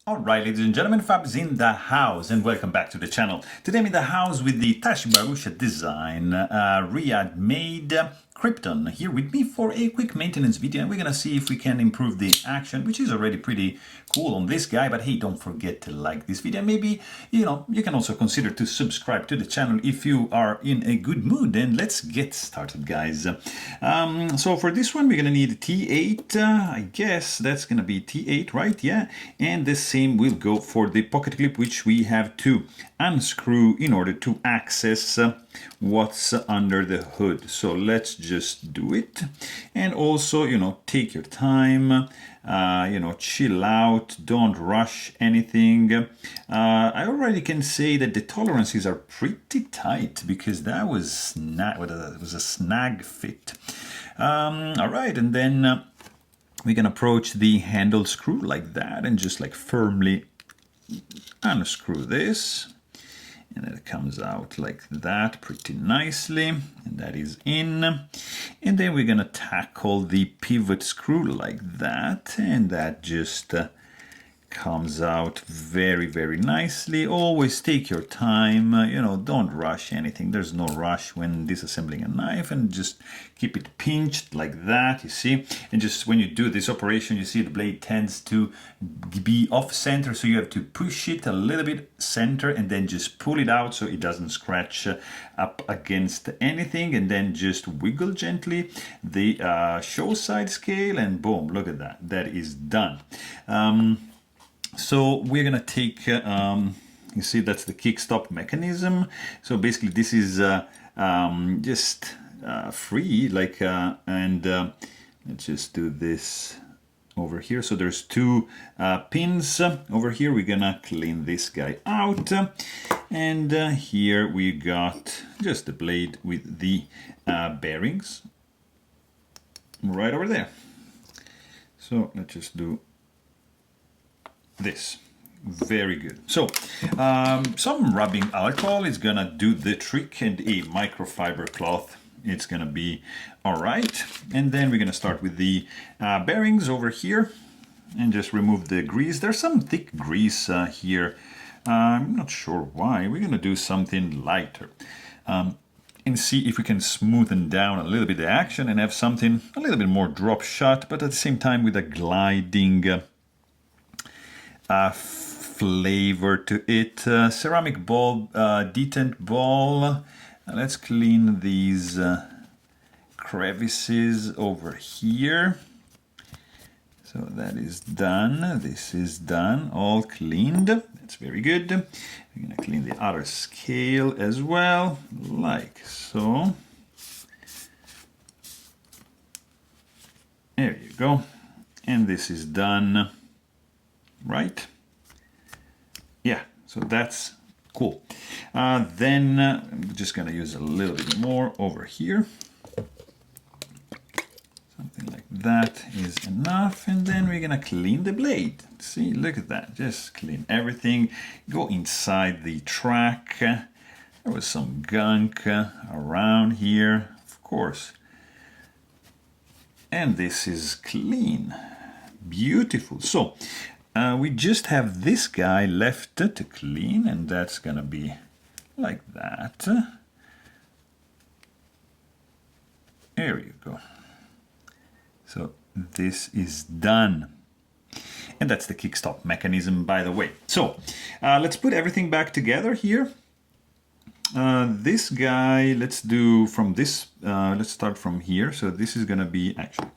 Alright, ladies and gentlemen, Fab's in the house and welcome back to the channel. Today I'm in the house with the Tashibarusha design Riyadh made Krypton here with me for a quick maintenance video, and we're gonna see if we can improve the action, which is already pretty cool on this guy. But hey, don't forget to like this video. Maybe, you can also consider to subscribe to the channel if you are in a good mood. And let's get started, guys. So for this one, we're gonna need T8. I guess that's gonna be T8, right? Yeah. And the same will go for the pocket clip, which we have to unscrew in order to access what's under the hood. So let's just do it. And also, take your time, chill out, don't rush anything. I already can say that the tolerances are pretty tight because that was a snag fit. All right, and then we can approach the handle screw like that and just like firmly unscrew this. And it comes out like that pretty nicely, and that is in. And then we're gonna tackle the pivot screw like that, and that just comes out very, very nicely. Always take your time, don't rush anything. There's no rush when disassembling a knife, and just keep it pinched like that, you see. And just when you do this operation, you see the blade tends to be off center, so you have to push it a little bit center and then just pull it out so it doesn't scratch up against anything, and then just wiggle gently the show side scale, and boom, look at that, that is done. So we're gonna take, you see that's the kick-stop mechanism. So basically this is just free, like, and let's just do this over here. So there's two pins over here. We're gonna clean this guy out. And here we got just the blade with the bearings right over there. So let's just do this. Very good. So some rubbing alcohol is gonna do the trick, and a microfiber cloth, it's gonna be all right. And then we're gonna start with the bearings over here and just remove the grease. There's some thick grease here. I'm not sure why. We're gonna do something lighter and see if we can smoothen down a little bit the action and have something a little bit more drop shot, but at the same time with a gliding flavor to it. Ceramic ball, detent ball. Let's clean these crevices over here. So that is done. This is done, all cleaned. That's very good. We're gonna clean the other scale as well, like so. There you go. And this is done. Right? Yeah, so that's cool. Then I'm just gonna use a little bit more over here. Something like that is enough. And then we're gonna clean the blade. See, look at that. Just clean everything. Go inside the track. There was some gunk around here, of course. And this is clean. Beautiful. So we just have this guy left to clean, and that's gonna be like that. There you go. So this is done. And that's the kick-stop mechanism, by the way. So let's put everything back together here. This guy, let's do from this, let's start from here. So this is gonna be, actually,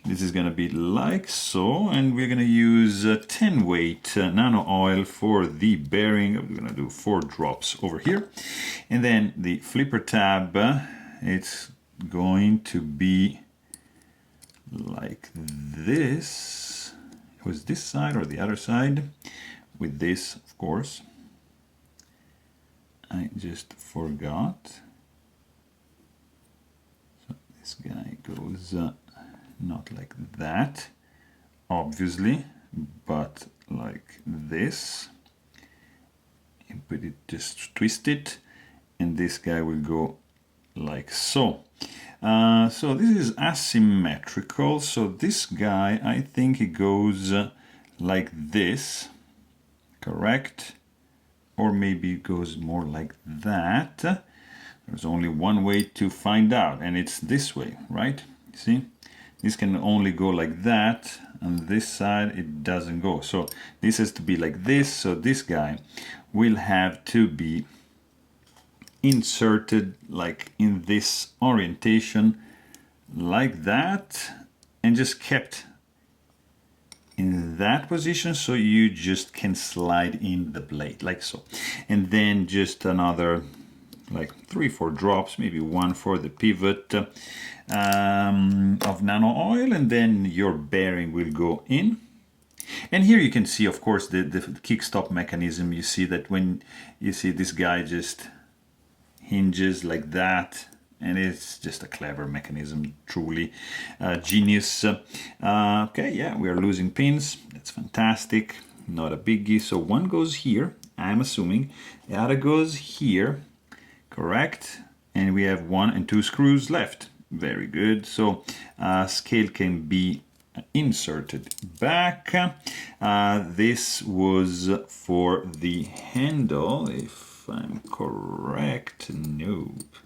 this is gonna be like so, and we're gonna use 10 weight nano oil for the bearing. We're gonna do 4 drops over here. And then the flipper tab, it's going to be like this. It was this side or the other side? With this, of course. I just forgot. So this guy goes not like that, obviously, but like this. And put it, just twist it, and this guy will go like so. So this is asymmetrical. So this guy, I think it goes like this. correct? Or maybe it goes more like that. There's only one way to find out, and it's this way, right? See? This can only go like that, and this side it doesn't go. So this has to be like this, so this guy will have to be inserted like in this orientation, like that, and just kept in that position, so you just can slide in the blade like so. And then just another like 3-4 drops, maybe one for the pivot of nano oil, and then your bearing will go in. And here you can see, of course, the kick-stop mechanism. You see that when you see this guy just hinges like that, and it's just a clever mechanism, truly genius. Okay, yeah, we are losing pins. That's fantastic, not a biggie. So one goes here, I'm assuming. The other goes here, correct? And we have 1 and 2 screws left. Very good. So scale can be inserted back. This was for the handle, if I'm correct. Nope.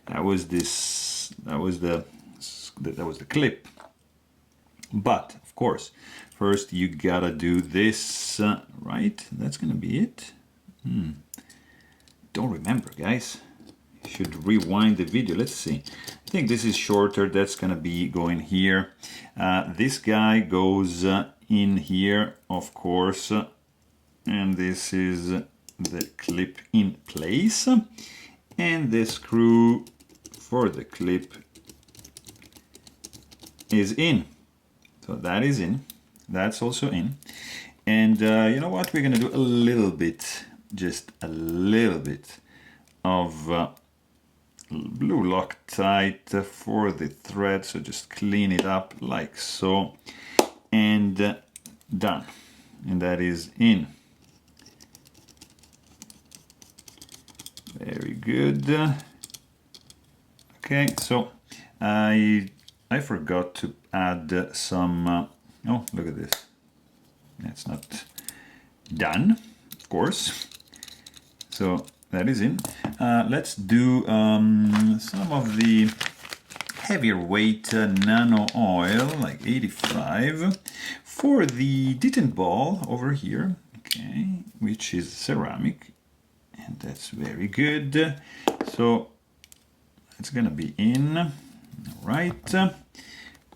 That was this. That was the clip. But of course, first you gotta do this, right? That's gonna be it. Don't remember, guys. You should rewind the video. Let's see. I think this is shorter. That's gonna be going here. This guy goes in here, of course, and this is the clip in place, and the screw for the clip is in. So that is in. That's also in. And you know what? We're gonna do a little bit, just a little bit of blue Loctite for the thread. So just clean it up like so, and done. And that is in. Very good. Okay, so I forgot to add some. Oh, look at this. That's not done, of course. So that is in. Let's do some of the heavier weight nano oil, like 85, for the detent ball over here. Okay, which is ceramic, and that's very good. So it's gonna be in. All right,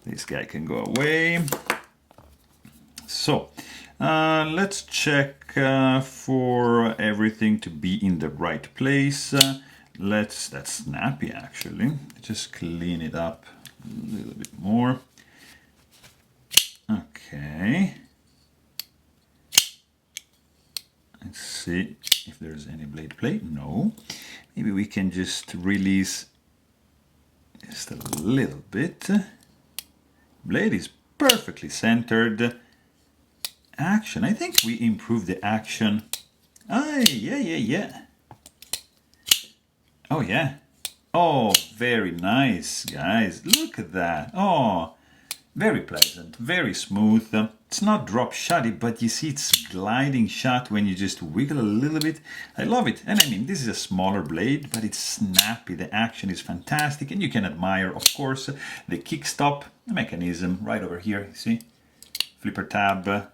this guy can go away. So let's check for everything to be in the right place. That's snappy actually. Just clean it up a little bit more. Okay. Let's see if there's any blade plate. No. Maybe we can just release just a little bit. Blade is perfectly centered. Action. I think we improved the action. Yeah. Oh, yeah. Oh, very nice, guys. Look at that. Oh, very pleasant, very smooth. It's not drop shotty, but you see it's gliding shot when you just wiggle a little bit. I love it. And I mean, this is a smaller blade, but it's snappy. The action is fantastic. And you can admire, of course, the kick stop mechanism right over here. You see? Flipper tab.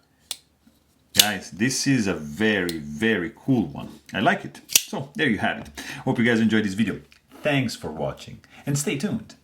Guys, this is a very, very cool one. I like it. So there you have it. Hope you guys enjoyed this video. Thanks for watching and stay tuned.